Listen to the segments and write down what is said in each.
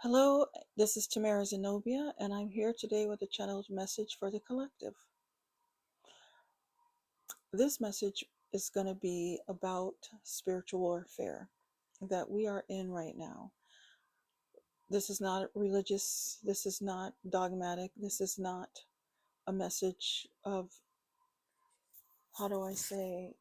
Hello, this is Tamara Zenobia, and I'm here today with a channeled message for the collective. This message is going to be about spiritual warfare that we are in right now. This is not religious, this is not dogmatic, this is not a message of, how do I say,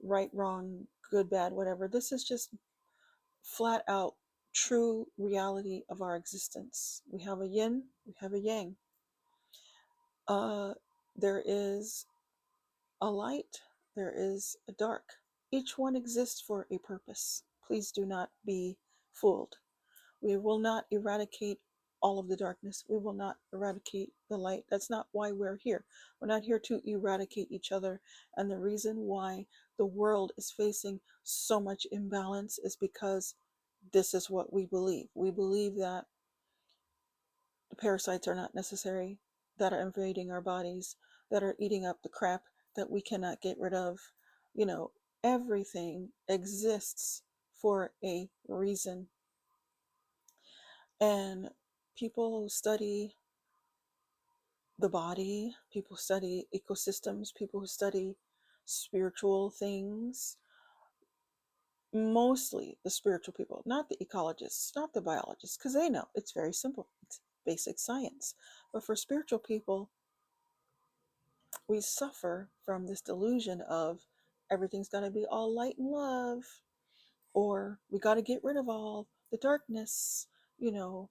right, wrong, good, bad, whatever. This is just flat out true reality of our existence. We have a yin, we have a yang. Uh, there is a light, there is a dark. Each one exists for a purpose. Please do not be fooled. We will not eradicate all of the darkness. We will not eradicate the light. That's not why we're here. We're not here to eradicate each other. And the reason why the world is facing so much imbalance is because this is what we believe. We believe that the parasites are not necessary, that are invading our bodies, that are eating up the crap that we cannot get rid of. You know, everything exists for a reason. And people who study the body, people who study ecosystems, people who study spiritual things, mostly the spiritual people, not the ecologists, not the biologists, because they know it's very simple. It's basic science. But for spiritual people, we suffer from this delusion of everything's got to be all light and love, or we got to get rid of all the darkness, you know.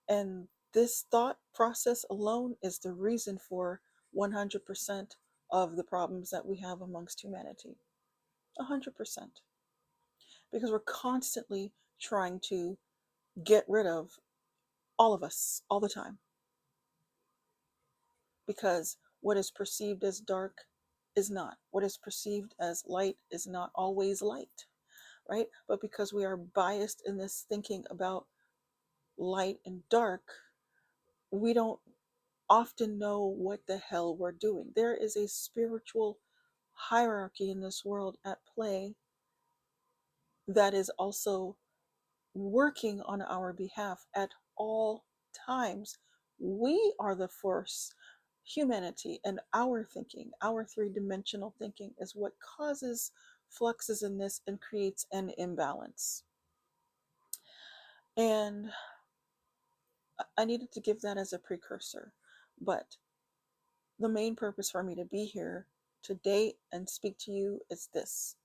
And this thought process alone is the reason for 100% of the problems that we have amongst humanity. 100%. Because we're constantly trying to get rid of all of us all the time. Because what is perceived as dark is not. What is perceived as light is not always light, right? But because we are biased in this thinking about light and dark, we don't often know what the hell we're doing. There is a spiritual hierarchy in this world at play that is also working on our behalf at all times. We are the force. Humanity and our thinking, our three-dimensional thinking, is what causes fluxes in this and creates an imbalance. And I needed to give that as a precursor. But the main purpose for me to be here today and speak to you is this.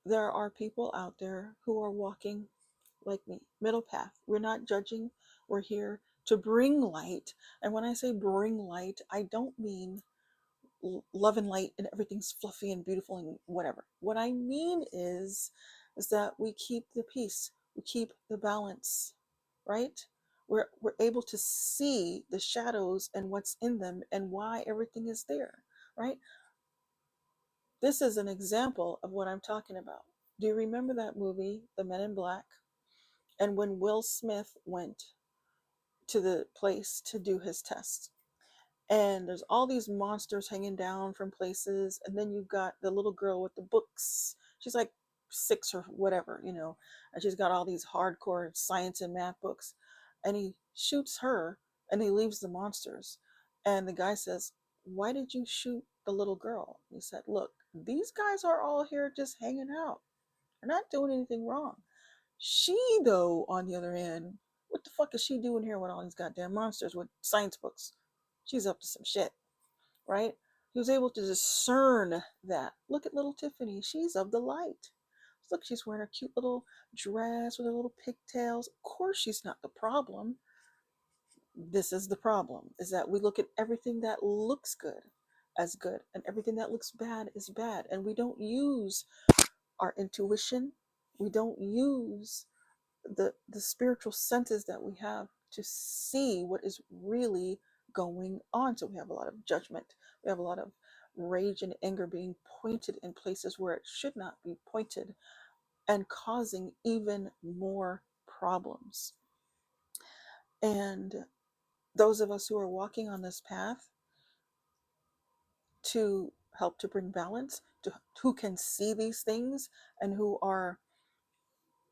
There are people out there who are walking like me, middle path. We're not judging. We're here to bring light. And when I say bring light, I don't mean love and light and everything's fluffy and beautiful and whatever. What I mean is that we keep the peace, we keep the balance, right? We're able to see the shadows and what's in them and why everything is there, right? This is an example of what I'm talking about. Do you remember that movie, The Men in Black? And when Will Smith went to the place to do his test, and there's all these monsters hanging down from places, and then you've got the little girl with the books. She's like 6 or whatever, and she's got all these hardcore science and math books, and he shoots her and he leaves the monsters. And the guy says, why did you shoot the little girl? He said, look, these guys are all here just hanging out, they're not doing anything wrong. She, though, on the other end, what the fuck is she doing here with all these goddamn monsters with science books? She's up to some shit, right? He was able to discern that. Look at little Tiffany. She's of the light. Look, she's wearing a cute little dress with her little pigtails. Of course, she's not the problem. This is the problem, is that we look at everything that looks good as good, and everything that looks bad is bad. And we don't use our intuition. We don't use the spiritual senses that we have to see what is really going on. So we have a lot of judgment, we have a lot of rage and anger being pointed in places where it should not be pointed, and causing even more problems. And those of us who are walking on this path to help to bring balance, to who can see these things and who are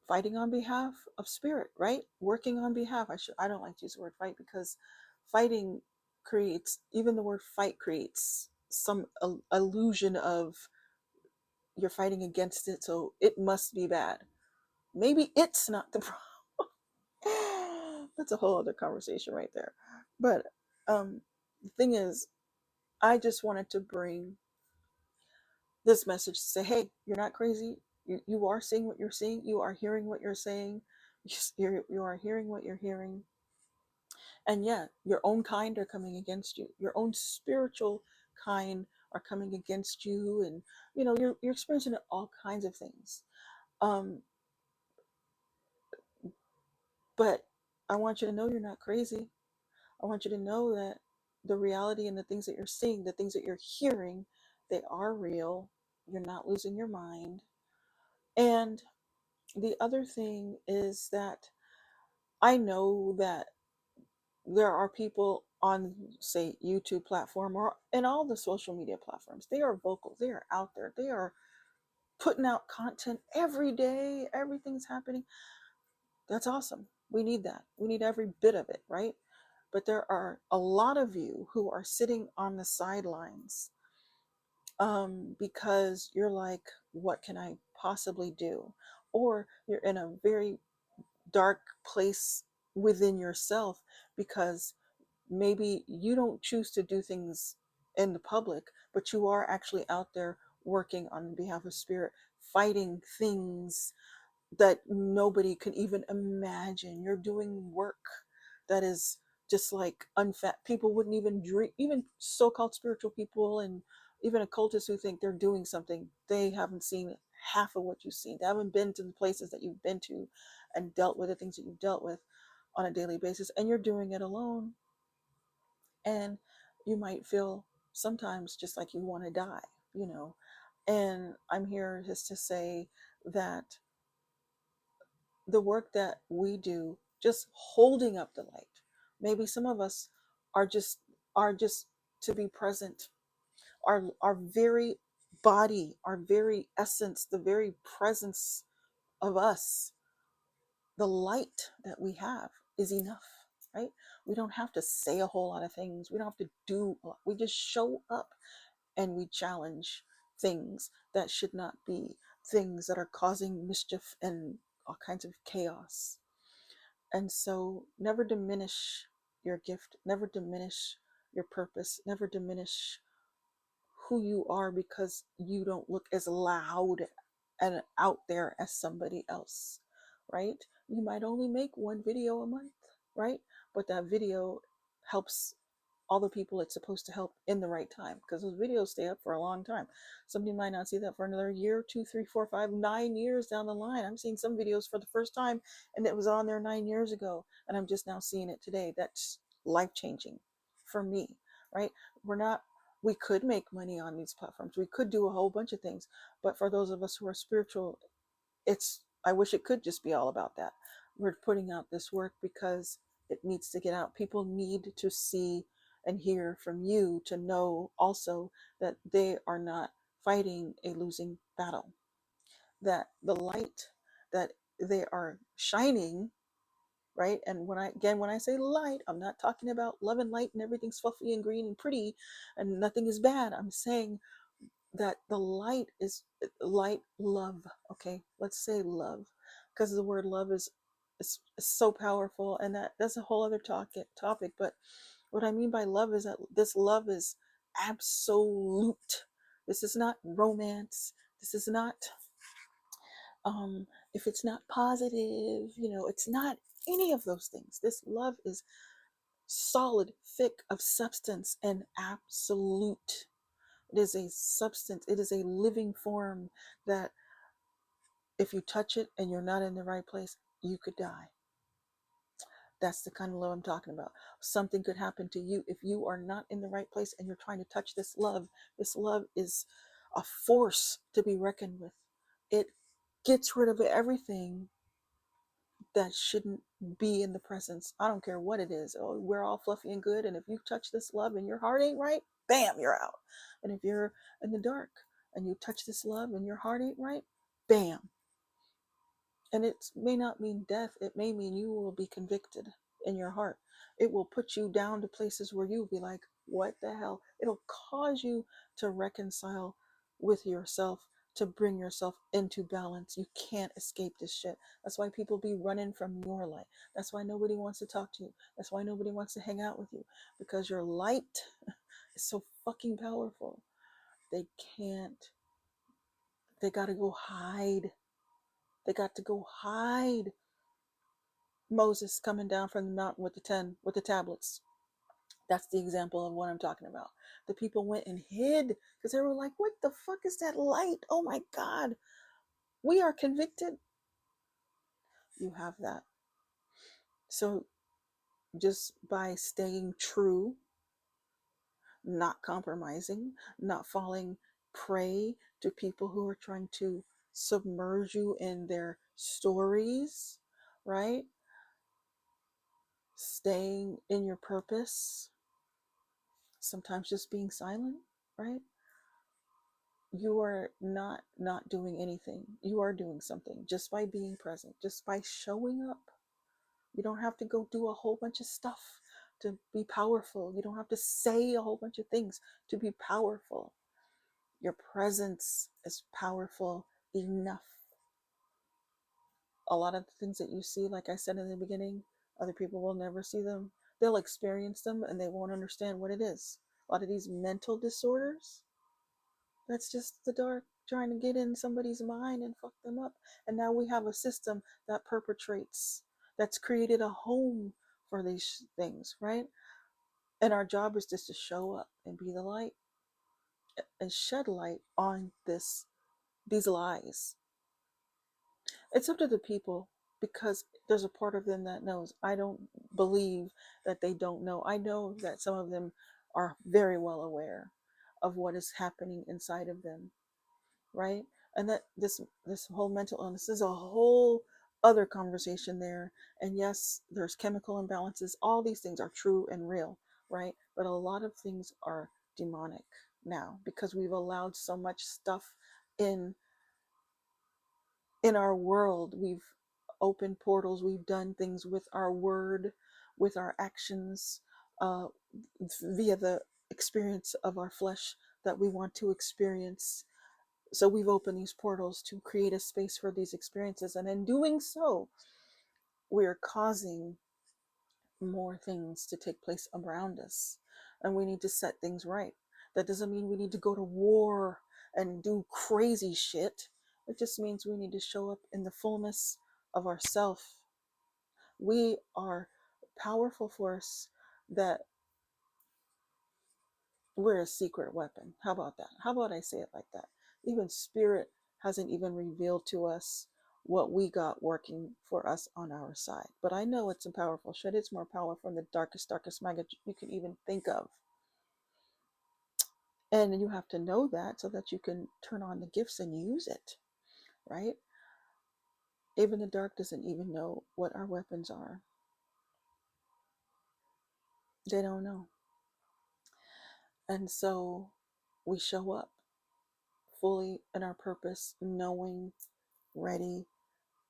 fighting on behalf of spirit, right? Working on behalf. I don't like to use the word fight because fighting creates, even the word fight creates some illusion of you're fighting against it, so it must be bad. Maybe it's not the problem. That's a whole other conversation right there. But the thing is, I just wanted to bring this message to say, hey, you're not crazy. You are seeing what you're seeing. You are hearing what you're saying. You are hearing what you're hearing. And yeah, your own kind are coming against you. Your own spiritual kind are coming against you. And, you're experiencing all kinds of things. Um, but I want you to know you're not crazy. I want you to know that the reality and the things that you're seeing, the things that you're hearing, they are real. You're not losing your mind. And the other thing is that I know that there are people on, say, YouTube platform or in all the social media platforms. They are vocal. They are out there. They are putting out content every day. Everything's happening. That's awesome. We need that. We need every bit of it, right? But there are a lot of you who are sitting on the sidelines because you're like, what can I possibly do? Or you're in a very dark place within yourself because maybe you don't choose to do things in the public, but you are actually out there working on behalf of spirit, fighting things that nobody could even imagine. You're doing work that is just like unfat. People wouldn't even dream, even so-called spiritual people and even occultists who think they're doing something. They haven't seen half of what you've seen. They haven't been to the places that you've been to and dealt with the things that you've dealt with on a daily basis. And you're doing it alone. And you might feel sometimes just like you want to die, you know. And I'm here just to say that the work that we do, just holding up the light, maybe some of us are just to be present. Our very body, our very essence, the very presence of us, the light that we have is enough, right? We don't have to say a whole lot of things. We don't have to do a lot. We just show up and we challenge things that should not be, things that are causing mischief and all kinds of chaos. And so never diminish your gift, never diminish your purpose, never diminish who you are because you don't look as loud and out there as somebody else, right? You might only make one video a month, right? But that video helps all the people it's supposed to help in the right time, because those videos stay up for a long time. Somebody might not see that for another year, 2, 3, 4, 5, 9 years down the line. I'm seeing some videos for the first time and it was on there 9 years ago and I'm just now seeing it today. That's life changing for me, right? we're not we could make money on these platforms, we could do a whole bunch of things, but for those of us who are spiritual, I wish it could just be all about that. We're putting out this work because it needs to get out. People need to see and hear from you to know also that they are not fighting a losing battle, that the light that they are shining, right? And when I say light, I'm not talking about love and light and everything's fluffy and green and pretty and nothing is bad. I'm saying that the light is light, love. Okay, let's say love, because the word love is so powerful, and that's a whole other topic. But what I mean by love is that this love is absolute. This is not romance. This is not if it's not positive, it's not any of those things. This love is solid, thick of substance and absolute. It is a substance, it is a living form that if you touch it and you're not in the right place, you could die. That's the kind of love I'm talking about. Something could happen to you if you are not in the right place and you're trying to touch this love. This love is a force to be reckoned with. It gets rid of everything that shouldn't be in the presence. I don't care what it is. Oh, we're all fluffy and good. And if you touch this love and your heart ain't right, bam, you're out. And if you're in the dark and you touch this love and your heart ain't right, bam. And it may not mean death, it may mean you will be convicted in your heart. It will put you down to places where you'll be like, what the hell? It'll cause you to reconcile with yourself, to bring yourself into balance. You can't escape this shit. That's why people be running from your light. That's why nobody wants to talk to you. That's why nobody wants to hang out with you. Because your light is so fucking powerful. They can't, they gotta go hide. They got to go hide. Moses coming down from the mountain with the 10 with the tablets. That's the example of what I'm talking about. The people went and hid because they were like, what the fuck is that light? Oh my God, we are convicted. You have that. So just by staying true, not compromising, not falling prey to people who are trying to submerge you in their stories, right? Staying in your purpose, sometimes just being silent, right? You are not doing anything. You are doing something just by being present, just by showing up. You don't have to go do a whole bunch of stuff to be powerful. You don't have to say a whole bunch of things to be powerful. Your presence is powerful enough. A lot of the things that you see, like I said in the beginning, other people will never see them. They'll experience them and they won't understand what it is. A lot of these mental disorders, that's just the dark trying to get in somebody's mind and fuck them up. And now we have a system that perpetrates, that's created a home for these things, right? And our job is just to show up and be the light and shed light on these lies. It's up to the people because there's a part of them that knows. I don't believe that they don't know. I know that some of them are very well aware of what is happening inside of them, right? And that this whole mental illness is a whole other conversation there. And yes, there's chemical imbalances. All these things are true and real, right? But a lot of things are demonic now because we've allowed so much stuff in in our world. We've opened portals, we've done things with our word, with our actions, uh, via the experience of our flesh that we want to experience. So we've opened these portals to create a space for these experiences. And in doing so, we're causing more things to take place around us. And we need to set things right. That doesn't mean we need to go to war and do crazy shit. It just means we need to show up in the fullness of ourself. We are a powerful force, that we're a secret weapon. How about that? How about I say it like that? Even spirit hasn't even revealed to us what we got working for us on our side. But I know it's a powerful shit. It's more powerful than the darkest maggot you can even think of. And you have to know that so that you can turn on the gifts and use it, right? Even the dark doesn't even know what our weapons are. They don't know. And so we show up fully in our purpose, knowing, ready,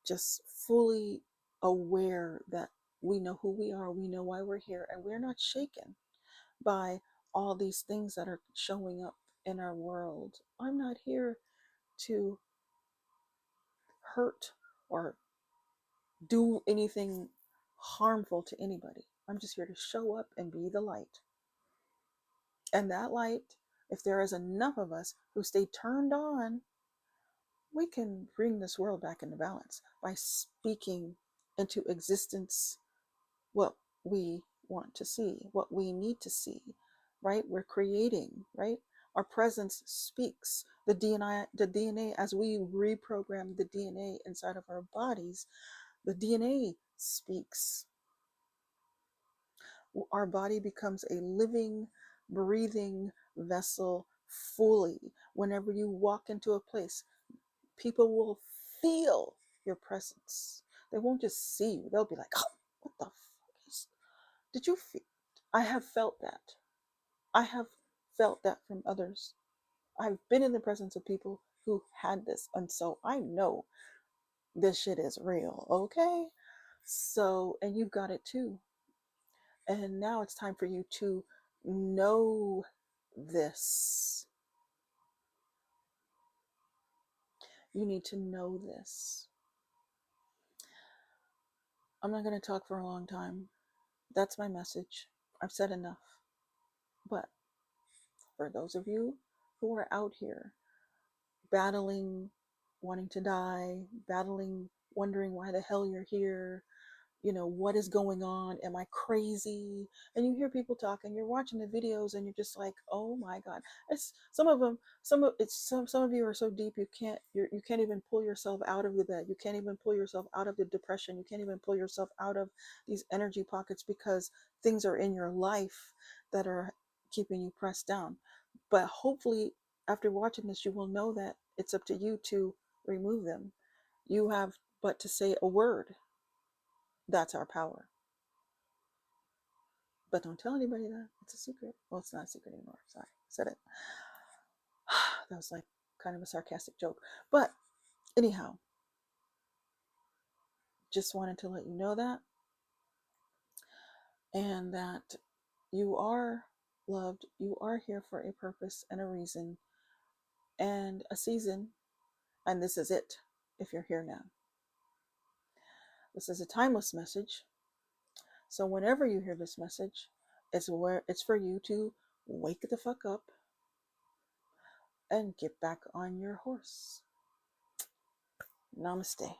just fully aware that we know who we are, we know why we're here, and we're not shaken by all these things that are showing up in our world. I'm not here to hurt or do anything harmful to anybody. I'm just here to show up and be the light. And that light, if there is enough of us who stay turned on, we can bring this world back into balance by speaking into existence what we want to see, what we need to see, right? We're creating, right? Our presence speaks. The DNA, as we reprogram the DNA inside of our bodies, the DNA speaks. Our body becomes a living, breathing vessel fully. Whenever you walk into a place, people will feel your presence. They won't just see you. They'll be like, oh, what the fuck is, did you feel? I have felt that. I have felt that from others. I've been in the presence of people who had this. And so I know This shit is real, okay? So, and you've got it too. And now it's time for you to know this. You need to know this. I'm not going to talk for a long time. That's my message. I've said enough. But for those of you who are out here battling, wanting to die, battling, wondering why the hell you're here, what is going on? Am I crazy? And you hear people talking, you're watching the videos and you're just like, oh my God. It's some of them, some of you are so deep you can't even pull yourself out of the bed. You can't even pull yourself out of the depression. You can't even pull yourself out of these energy pockets because things are in your life that are keeping you pressed down. But hopefully after watching this, you will know that it's up to you to remove them. You have but to say a word. That's our power. But don't tell anybody that. It's a secret. Well, it's not a secret anymore. Sorry. Said it. That was like kind of a sarcastic joke. But anyhow, just wanted to let you know that. And that you are loved. You are here for a purpose and a reason and a season. And this is it if you're here now. This is a timeless message. So whenever you hear this message, it's for you to wake the fuck up and get back on your horse. Namaste.